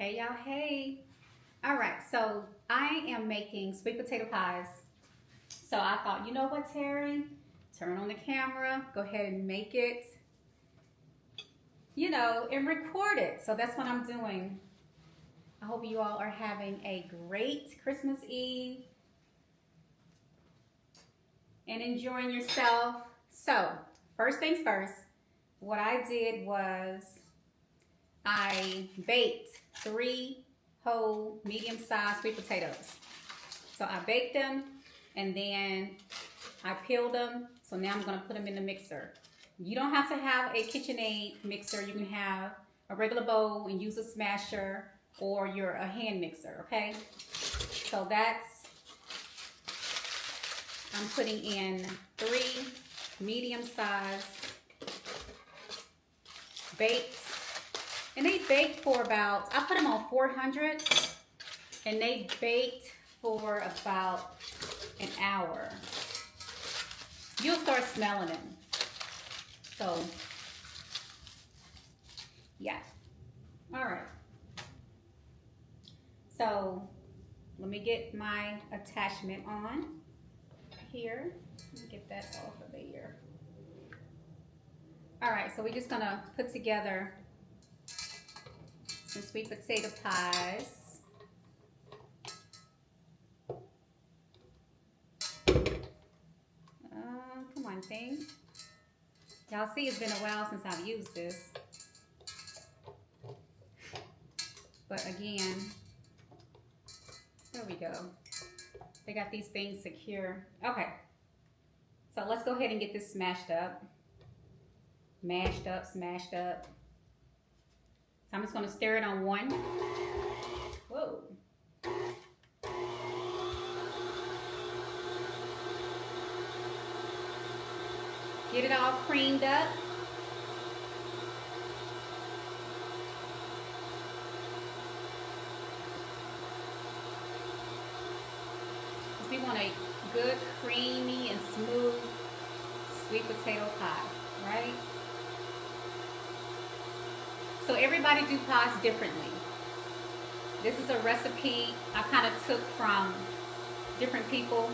Hey y'all, hey. All right, so I am making sweet potato pies. So I thought, you know what, Terry? Turn on the camera, go ahead and make it, and record it. So that's what I'm doing. I hope you all are having a great Christmas Eve and enjoying yourself. So, first things first, what I did was I baked 3 whole medium-sized sweet potatoes. So I baked them and then I peeled them. So now I'm gonna put them in the mixer. You don't have to have a KitchenAid mixer. You can have a regular bowl and use a smasher or a hand mixer, okay? So I'm putting in 3 medium-sized baked. And they baked for about, I put them on 400 and they baked for about an hour. You'll start smelling them. So, yeah. All right. So, let me get my attachment on here. Let me get that off of there. All right, so we're just gonna put together some sweet potato pies. Come on, thing. Y'all see, it's been a while since I've used this. But again, there we go. They got these things secure. Okay, so let's go ahead and get this smashed up. Mashed up, smashed up. So I'm just going to stir it on 1. Whoa. Get it all creamed up. Because we want a good, creamy, and smooth sweet potato pie, right? So everybody do pies differently. This is a recipe I kind of took from different people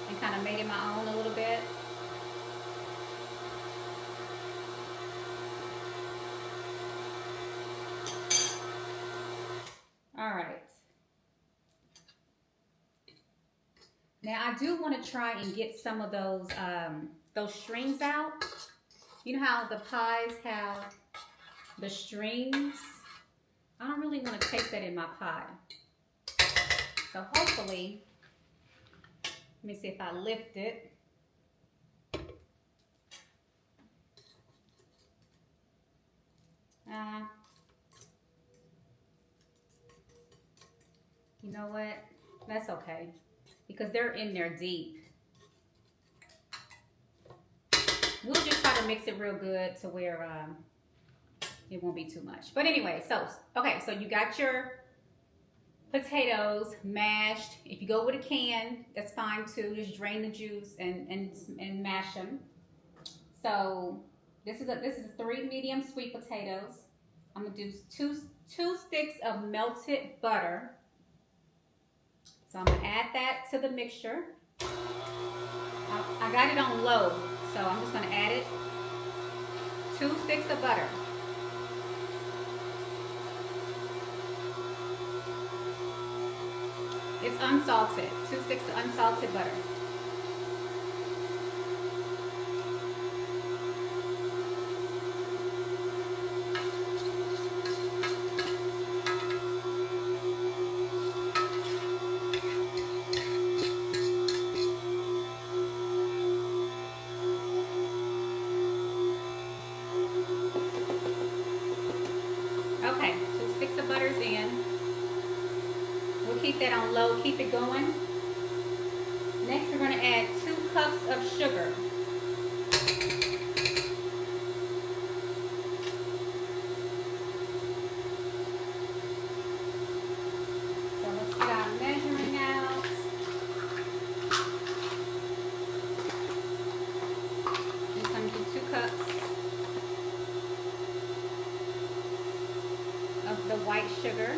and kind of made it my own a little bit. All right. Now I do want to try and get some of those strings out. You know how the pies have the strings? I don't really want to taste that in my pie. So hopefully, let me see if I lift it. You know what? That's okay. Because they're in there deep. We'll just try to mix it real good to where it won't be too much. But anyway, so you got your potatoes mashed. If you go with a can, that's fine too. Just drain the juice and mash them. So this is 3 medium sweet potatoes. I'm gonna do two sticks of melted butter. So I'm gonna add that to the mixture. I got it on low, so I'm just gonna add it. 2 sticks of butter. It's unsalted. 2 sticks of unsalted butter. Okay, 2 sticks of butter's in. We'll keep that on low, keep it going. Next, we're going to add 2 cups of sugar. So let's get our measuring out. We're going to do 2 cups of the white sugar.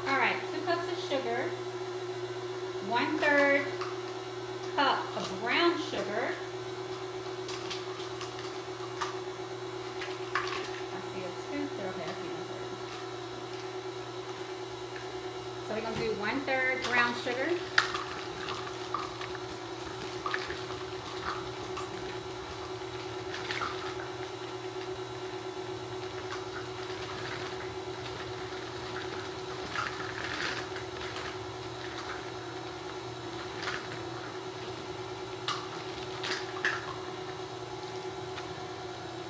All right, 2 cups of sugar, 1/3 cup of brown sugar. I see a 2/3. Okay, I see 1/3. So we're gonna do 1/3 brown sugar.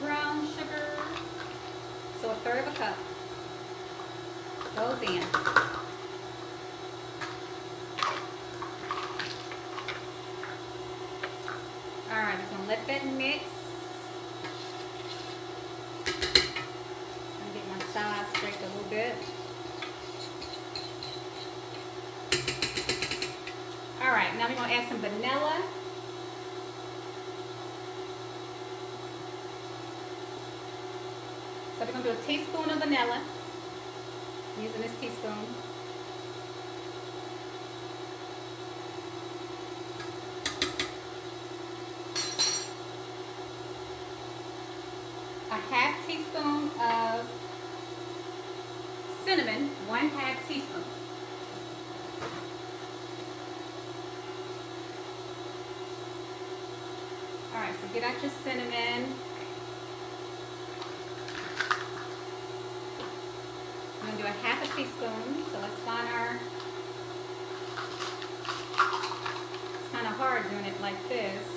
Brown sugar. So 1/3 of a cup goes in. All right, we're gonna let that mix. I'm get my sides scraped a little bit. All right, now we're gonna add some vanilla. So we're gonna do a teaspoon of vanilla. Using this teaspoon. A 1/2 teaspoon of cinnamon, 1/2 teaspoon. All right, so get out your cinnamon. I'm gonna do a 1/2 teaspoon. So let's find our. It's kind of hard doing it like this.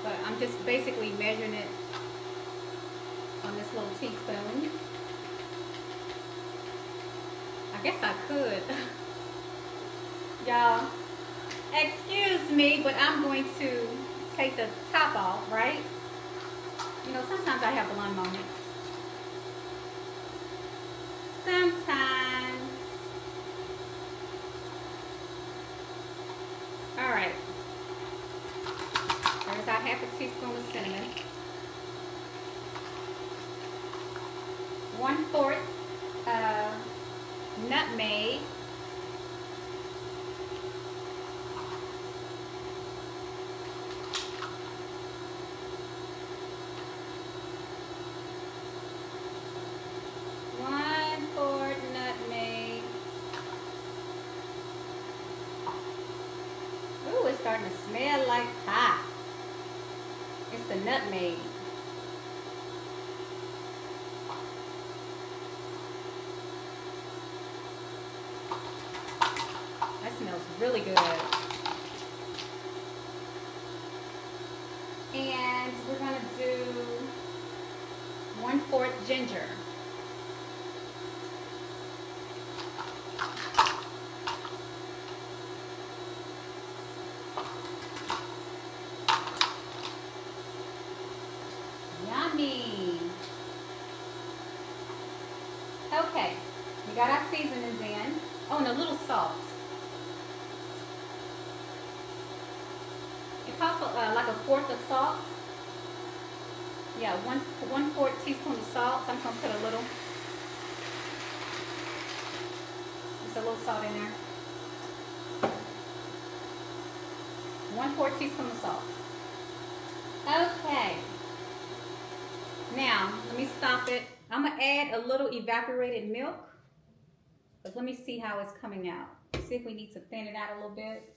But I'm just basically measuring it on this little teaspoon. I guess I could. Y'all, excuse me, but I'm going to take the top off, right? You know, sometimes I have blonde moments. Sometimes. All right. There's our 1/2 teaspoon of cinnamon. 1/4 nutmeg. Starting to smell like pie. It's the nutmeg. That smells really good. And we're gonna do 1/4 ginger. Okay, we got our seasonings in. Oh, and a little salt. It costs like a 1/4 of salt. Yeah, 1/4 teaspoon of salt. So I'm gonna put a little. Just a little salt in there. 1/4 teaspoon of salt. Okay. Now, let me stop it. I'm going to add a little evaporated milk. But let me see how it's coming out. See if we need to thin it out a little bit.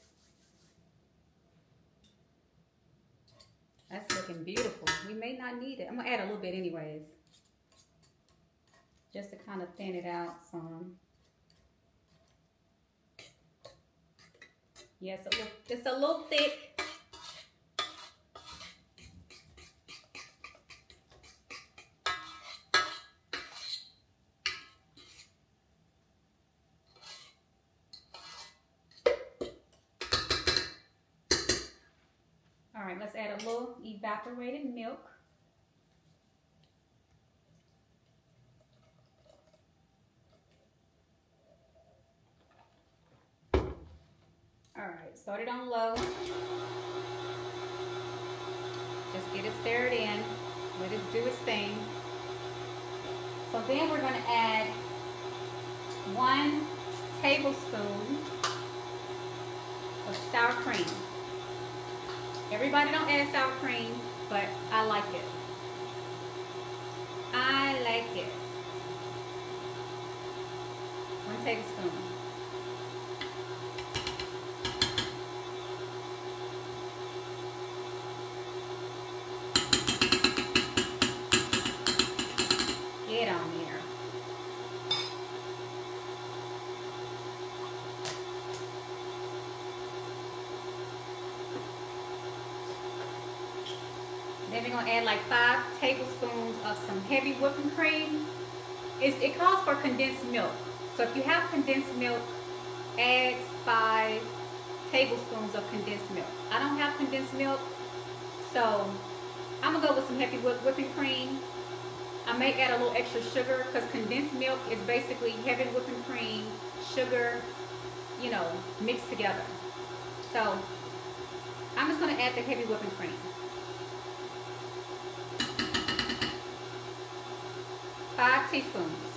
That's looking beautiful. We may not need it. I'm going to add a little bit anyways. Just to kind of thin it out some. Yes, it's a little thick. add a little evaporated milk. All right, start it on low. Just get it stirred in. Let it do its thing. So then we're going to add 1 tablespoon of sour cream. Everybody don't add sour cream, but I like it. I like it. 1 tablespoon. Get on there. Then we're going to add like 5 tablespoons of some heavy whipping cream. It calls for condensed milk. So if you have condensed milk, add 5 tablespoons of condensed milk. I don't have condensed milk, so I'm going to go with some heavy whipping cream. I may add a little extra sugar because condensed milk is basically heavy whipping cream, sugar, you know, mixed together. So I'm just going to add the heavy whipping cream. 5 teaspoons.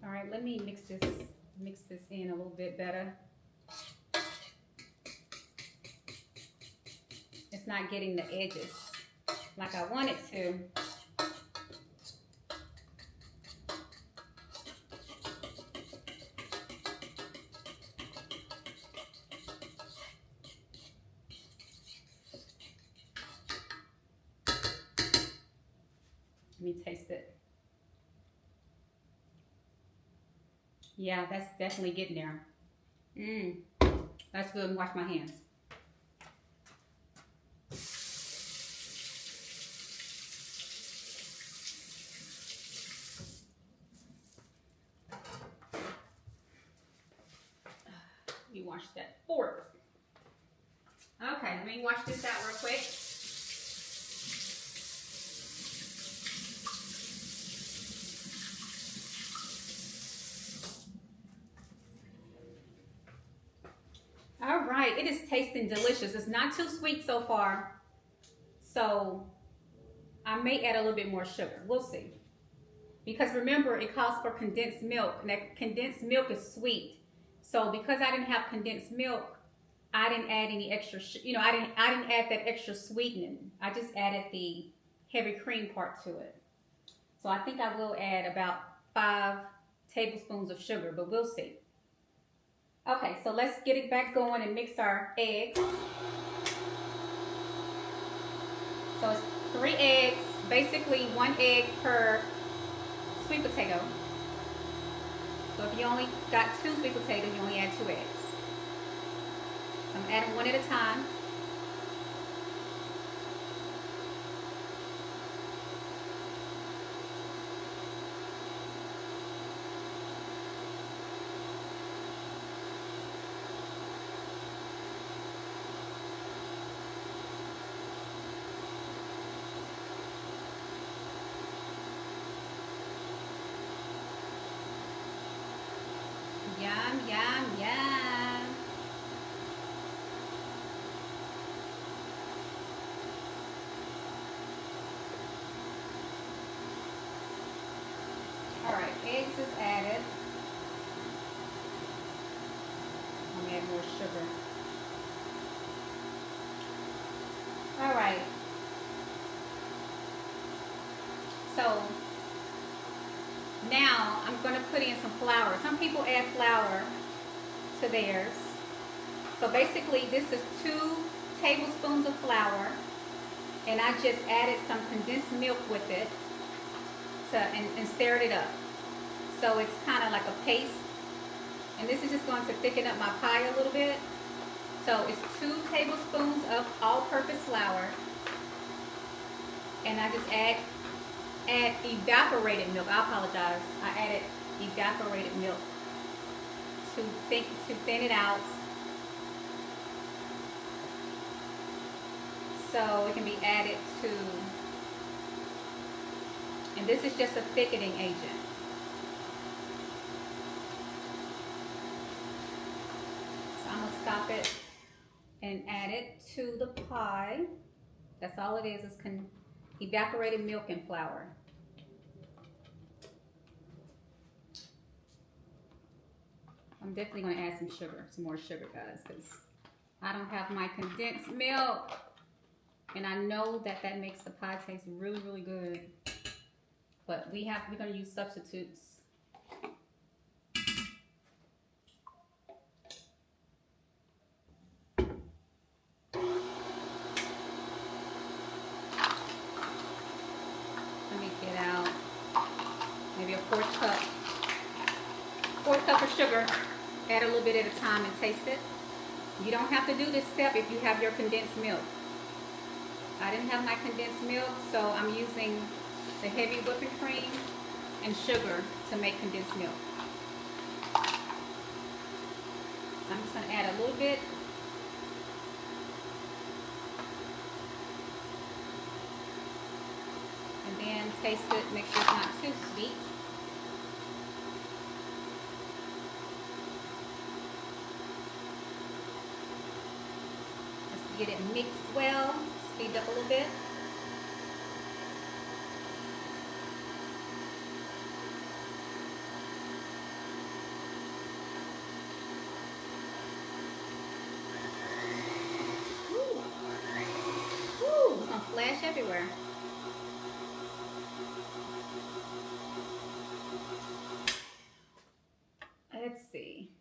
All right, let me mix this in a little bit better. It's not getting the edges like I want it to. Let me taste it. Yeah, that's definitely getting there. That's good. Wash my hands. Let me wash that fork. Okay, let me wash this out real quick. All right, it is tasting delicious. It's not too sweet so far, so I may add a little bit more sugar. We'll see. Because remember, it calls for condensed milk, and that condensed milk is sweet. So because I didn't have condensed milk, I didn't add any extra, I didn't add that extra sweetening. I just added the heavy cream part to it. So I think I will add about 5 tablespoons of sugar, but we'll see. Okay, so let's get it back going and mix our eggs. So it's 3 eggs, basically 1 egg per sweet potato. So if you only got 2 sweet potatoes, you only add 2 eggs. I'm adding 1 at a time. Yum, yum, yum. All right, eggs is added. I'm gonna add more sugar. All right. So now I'm going to put in some flour. Some people add flour to theirs. So basically this is 2 tablespoons of flour, and I just added some condensed milk with it and stirred it up. So it's kind of like a paste. And this is just going to thicken up my pie a little bit. So it's 2 tablespoons of all-purpose flour, and I just add evaporated milk. I apologize. I added evaporated milk to thin it out, so it can be added to. And this is just a thickening agent. So I'm gonna stop it and add it to the pie. That's all it is evaporated milk and flour. I'm definitely gonna add some sugar, some more sugar, guys, because I don't have my condensed milk. And I know that makes the pie taste really, really good. But we're gonna use substitutes. Let me get out maybe a fourth cup of sugar. Add a little bit at a time and taste it. You don't have to do this step if you have your condensed milk. I didn't have my condensed milk, so I'm using the heavy whipping cream and sugar to make condensed milk. So I'm just going to add a little bit. And then taste it, make sure it's not too sweet. Just get it mixed well. Speed up a little bit. It's gonna splash everywhere. Let's see.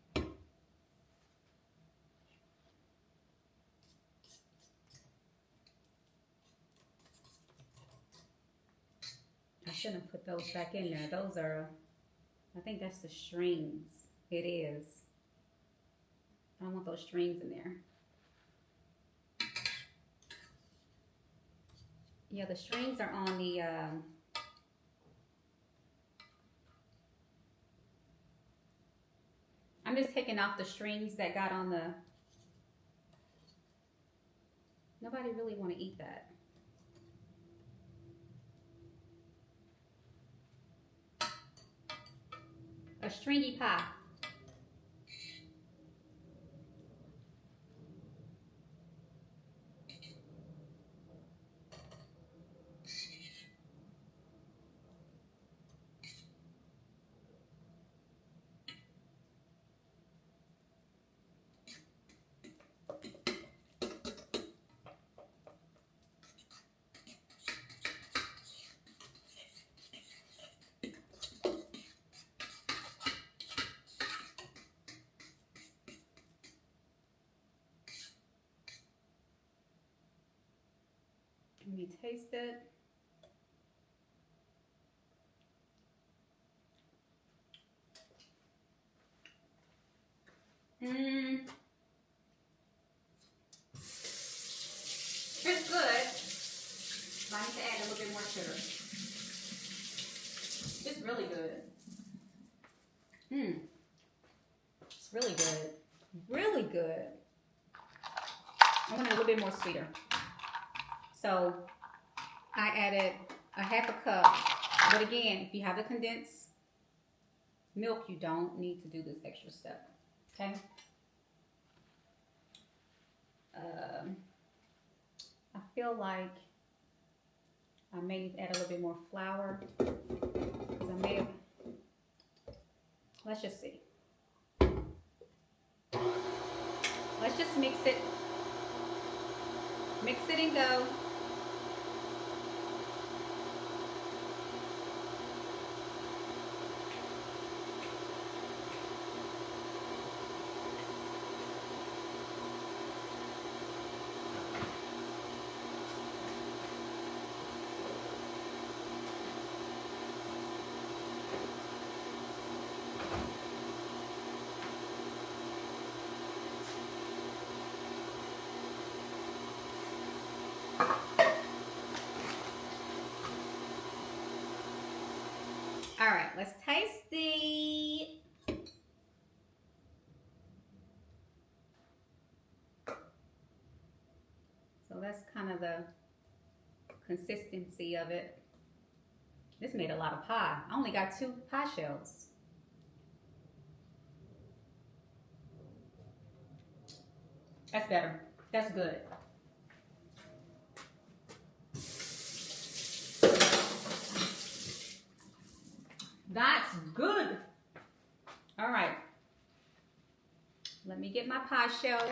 I shouldn't put those back in there. Those are, I think that's the strings. It is. I don't want those strings in there. Yeah, the strings are on the, I'm just taking off the strings that got on the, nobody really want to eat that. A stringy pie. Let me taste it. It's good. But I need to add a little bit more sugar. It's really good. It's really good. Really good. I want it a little bit more sweeter. So I added a half a cup. But again, if you have the condensed milk, you don't need to do this extra step. Okay? I feel like I may need to add a little bit more flour. Because I may have, let's just see. Let's just mix it. Mix it and go. All right, let's taste it. So that's kind of the consistency of it. This made a lot of pie. I only got 2 pie shells. That's better. That's good. That's good. All right. Let me get my pie shells.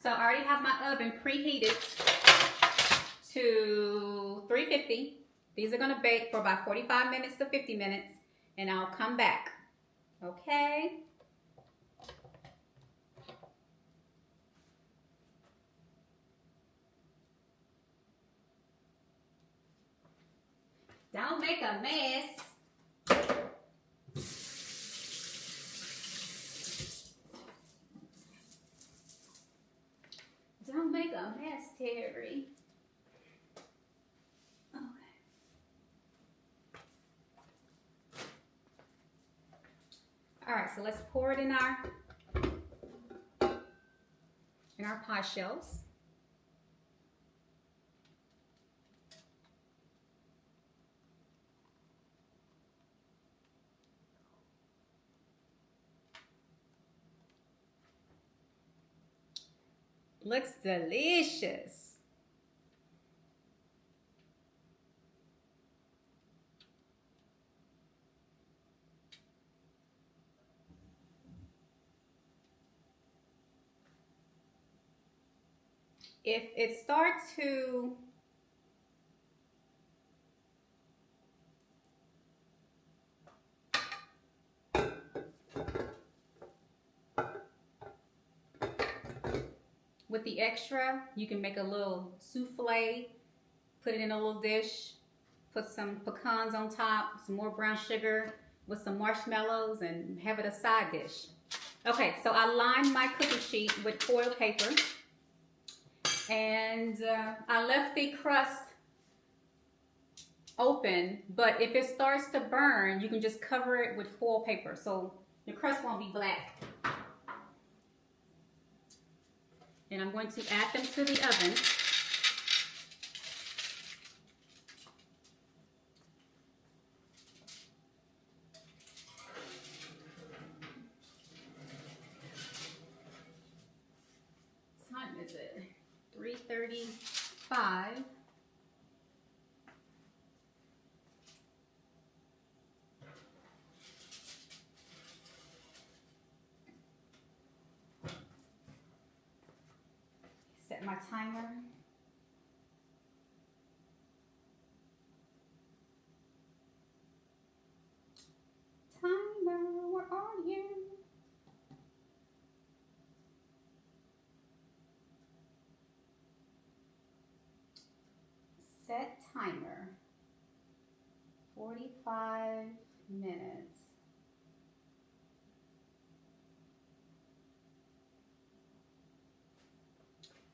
So I already have my oven preheated to 350. These are gonna bake for about 45 minutes to 50 minutes, and I'll come back, okay? Don't make a mess. Don't make a mess, Terry. Okay. All right, so let's pour it in our pie shells. Looks delicious. If it starts to with the extra, you can make a little souffle, put it in a little dish, put some pecans on top, some more brown sugar with some marshmallows, and have it a side dish. Okay, so I lined my cookie sheet with foil paper, and I left the crust open, but if it starts to burn, you can just cover it with foil paper so your crust won't be black. And I'm going to add them to the oven. What time is it? 3:35. Set my timer. Timer, where are you? Set timer. 45 minutes.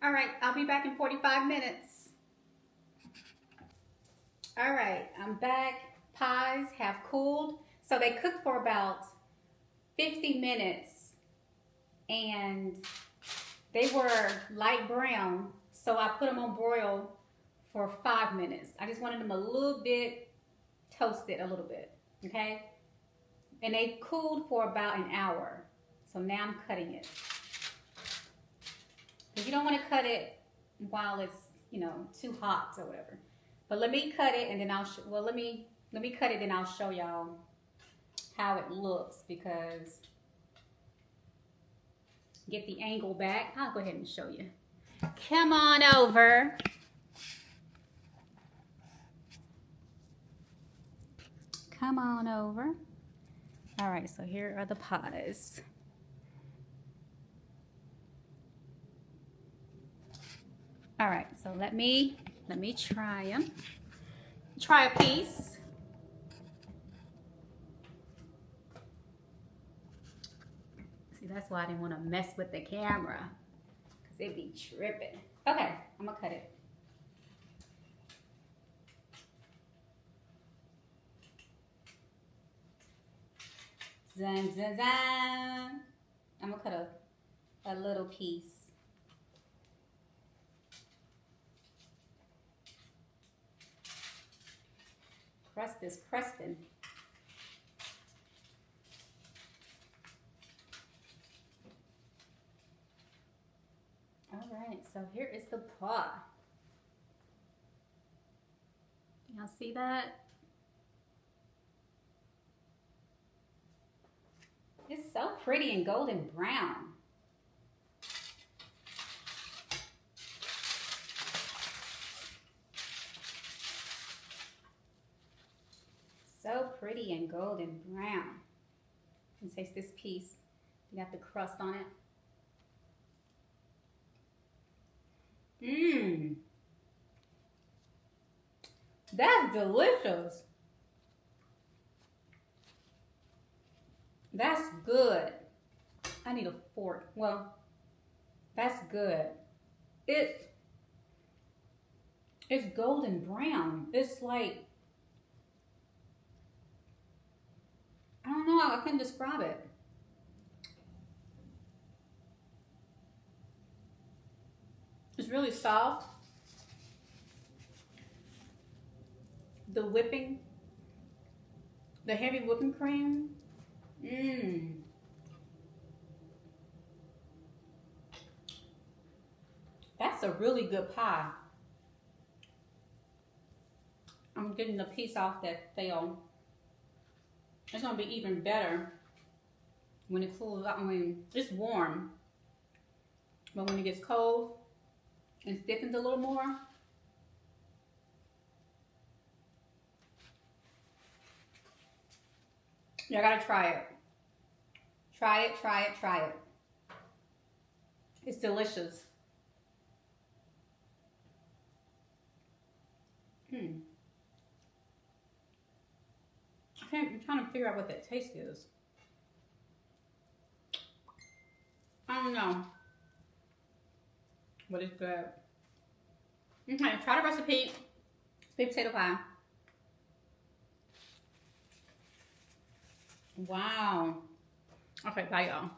All right, I'll be back in 45 minutes. All right, I'm back. Pies have cooled. So they cooked for about 50 minutes and they were light brown. So I put them on broil for 5 minutes. I just wanted them a little bit toasted, a little bit, okay? And they cooled for about an hour. So now I'm cutting it. Because you don't want to cut it while it's, too hot or whatever. But let me cut it and then let me cut it and I'll show y'all how it looks, because get the angle back. I'll go ahead and show you. Come on over. Come on over. All right, so here are the pies. All right, so let me try them. Try a piece. See, that's why I didn't want to mess with the camera, because They be tripping. Okay, I'm gonna cut it. Zan, zan, zan. I'm gonna cut a little piece. Crust is crusting. All right, so here is the paw. Y'all see that? It's so pretty and golden brown. So pretty and golden brown. And taste this piece. You got the crust on it. Mmm. That's delicious. That's good. I need a fork. Well, that's good. It's golden brown. It's like, I don't know, I couldn't describe it. It's really soft. The whipping, the heavy whipping cream. Mmm. That's a really good pie. I'm getting the piece off that fell. It's gonna be even better when it cools out, when it's warm. But when it gets cold and stiffens a little more, y'all gotta try it. Try it, try it, try it. It's delicious. I'm trying to figure out what that taste is. I don't know. But it's good. Okay, try the recipe. Sweet potato pie. Wow. Okay, bye y'all.